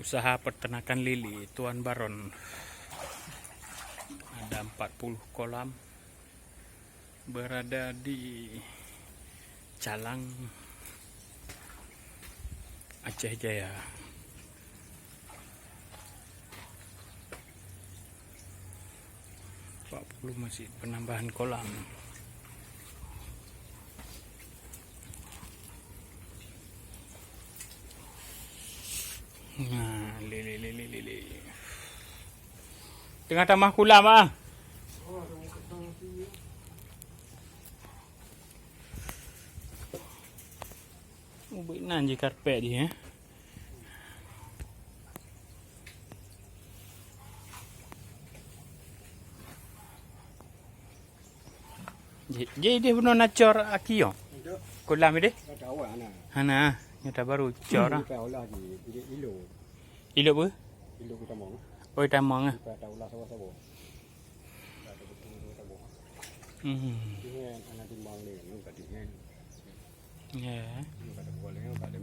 Usaha peternakan lili Tuan Baron. Ada 40 kolam berada di Calang, Aceh Jaya. Masih penambahan kolam. Nah, lili. Tengah tambah kolam ah. Ubik nan je karpet dia eh. Jadi dia benar nak cor akio. Kolam dia. Hana, nyata baru cor ah. Ilo apa? Ilo kita mau. Oh, tamang ah. Kita tahu lah sawo-sawo. Hmm. Ini anak timbang ni, ni kat dia. Ya. Ni kat boleh, kat